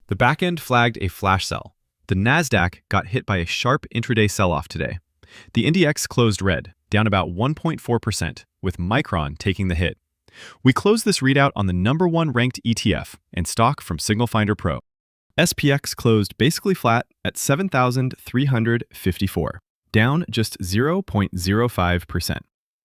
The backend flagged a flash sell. The Nasdaq got hit by a sharp intraday sell-off today. The NDX closed red, down about 1.4%, with Micron taking the hit. We closed this readout on the #1 ranked ETF and stock from SignalFinder Pro. SPX closed basically flat at 7,354, down just 0.05%.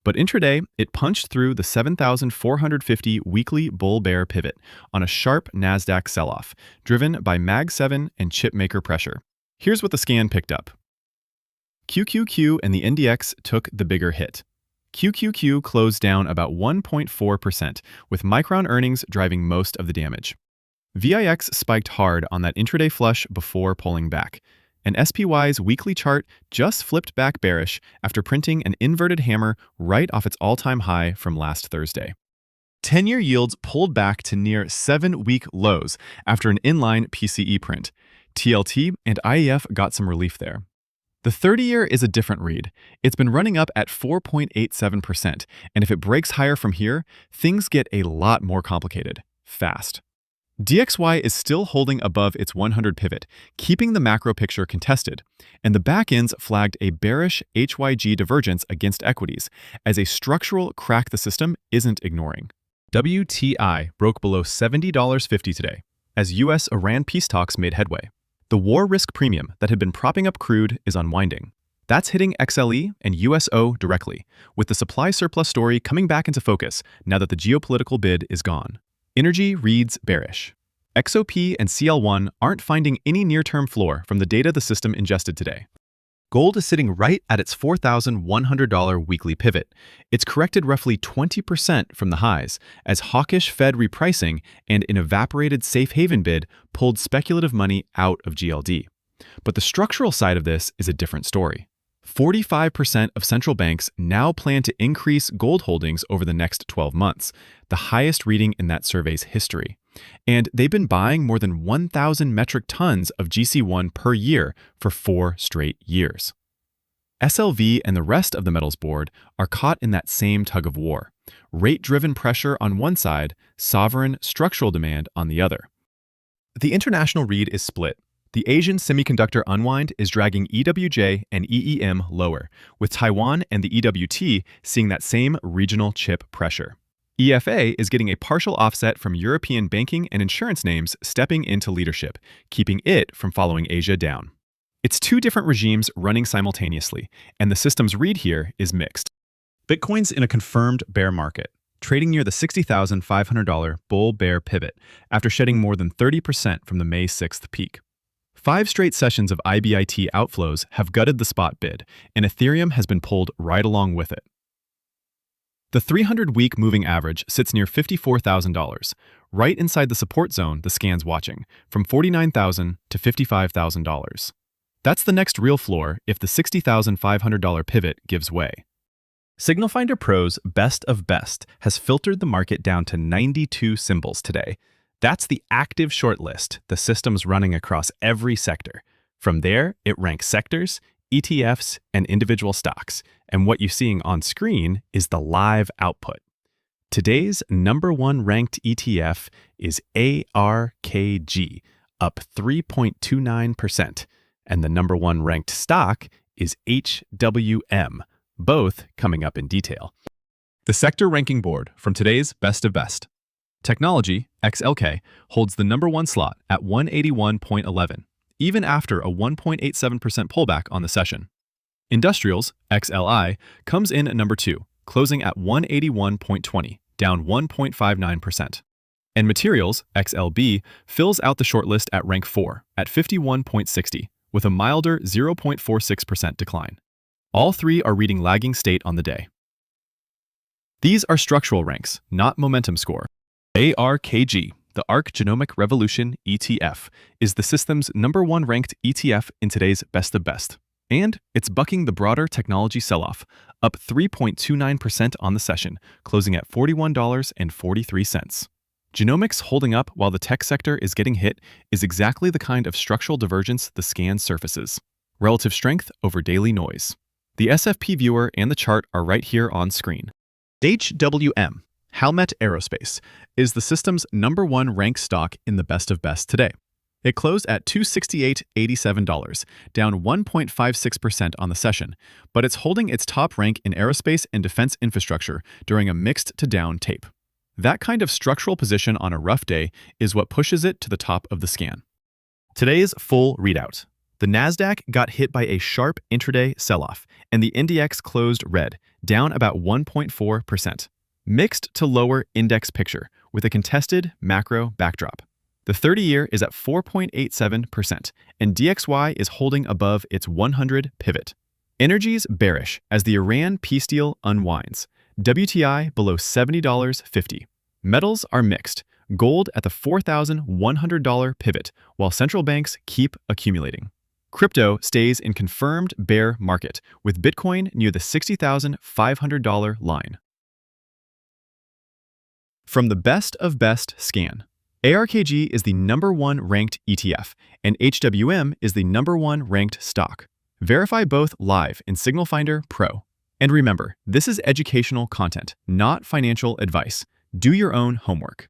But intraday, it punched through the 7,450 weekly bull-bear pivot on a sharp Nasdaq sell-off, driven by Mag 7 and chipmaker pressure. Here's what the scan picked up. QQQ and the NDX took the bigger hit. QQQ closed down about 1.4%, with Micron earnings driving most of the damage. VIX spiked hard on that intraday flush before pulling back, and SPY's weekly chart just flipped back bearish after printing an inverted hammer right off its all-time high from last Thursday. 10-year yields pulled back to near 7-week lows after an inline PCE print. TLT and IEF got some relief there. The 30-year is a different read. It's been running up at 4.87%, and if it breaks higher from here, things get a lot more complicated, fast. DXY is still holding above its 100 pivot, keeping the macro picture contested, and the backends flagged a bearish HYG divergence against equities, as a structural crack the system isn't ignoring. WTI broke below $70.50 today, as US-Iran peace talks made headway. The war risk premium that had been propping up crude is unwinding. That's hitting XLE and USO directly, with the supply surplus story coming back into focus now that the geopolitical bid is gone. Energy reads bearish. XOP and CL1 aren't finding any near-term floor from the data the system ingested today. Gold is sitting right at its $4,100 weekly pivot. It's corrected roughly 20% from the highs, as hawkish Fed repricing and an evaporated safe haven bid pulled speculative money out of GLD. But the structural side of this is a different story. 45% of central banks now plan to increase gold holdings over the next 12 months, the highest reading in that survey's history. And they've been buying more than 1,000 metric tons of GC1 per year for 4 straight years. SLV and the rest of the metals board are caught in that same tug of war. Rate-driven pressure on one side, sovereign structural demand on the other. The international read is split. The Asian semiconductor unwind is dragging EWJ and EEM lower, with Taiwan and the EWT seeing that same regional chip pressure. EFA is getting a partial offset from European banking and insurance names stepping into leadership, keeping it from following Asia down. It's 2 different regimes running simultaneously, and the system's read here is mixed. Bitcoin's in a confirmed bear market, trading near the $60,500 bull-bear pivot after shedding more than 30% from the May 6th peak. 5 straight sessions of IBIT outflows have gutted the spot bid, and Ethereum has been pulled right along with it. The 300-week moving average sits near $54,000, right inside the support zone the scan's watching, from $49,000 to $55,000. That's the next real floor if the $60,500 pivot gives way. SignalFinder Pro's best of best has filtered the market down to 92 symbols today. That's the active shortlist the system's running across every sector. From there, it ranks sectors, ETFs, and individual stocks, and what you're seeing on screen is the live output. Today's #1 ranked ETF is ARKG, up 3.29%, and the #1 ranked stock is HWM, both coming up in detail. The sector ranking board from today's best of best. Technology, XLK, holds the #1 slot at 181.11, even after a 1.87% pullback on the session. Industrials, XLI, comes in at #2, closing at 181.20, down 1.59%. And Materials, XLB, fills out the shortlist at rank 4, at 51.60, with a milder 0.46% decline. All 3 are reading lagging state on the day. These are structural ranks, not momentum score. ARKG, the ARK Genomic Revolution ETF, is the system's #1 ranked ETF in today's best of best. And it's bucking the broader technology sell-off, up 3.29% on the session, closing at $41.43. Genomics holding up while the tech sector is getting hit is exactly the kind of structural divergence the scan surfaces. Relative strength over daily noise. The SFP viewer and the chart are right here on screen. HWM, Howmet Aerospace, is the system's #1 ranked stock in the best of best today. It closed at $268.87, down 1.56% on the session, but it's holding its top rank in aerospace and defense infrastructure during a mixed to down tape. That kind of structural position on a rough day is what pushes it to the top of the scan. Today's full readout. The Nasdaq got hit by a sharp intraday sell-off, and the NDX closed red, down about 1.4%. Mixed to lower index picture, with a contested macro backdrop. The 30-year is at 4.87%, and DXY is holding above its 100 pivot. Energy's bearish as the Iran peace deal unwinds. WTI below $70.50. Metals are mixed. Gold at the $4,100 pivot, while central banks keep accumulating. Crypto stays in confirmed bear market, with Bitcoin near the $60,500 line. From the best of best scan. ARKG is the #1 ranked ETF, and HWM is the #1 ranked stock. Verify both live in SignalFinder Pro. And remember, this is educational content, not financial advice. Do your own homework.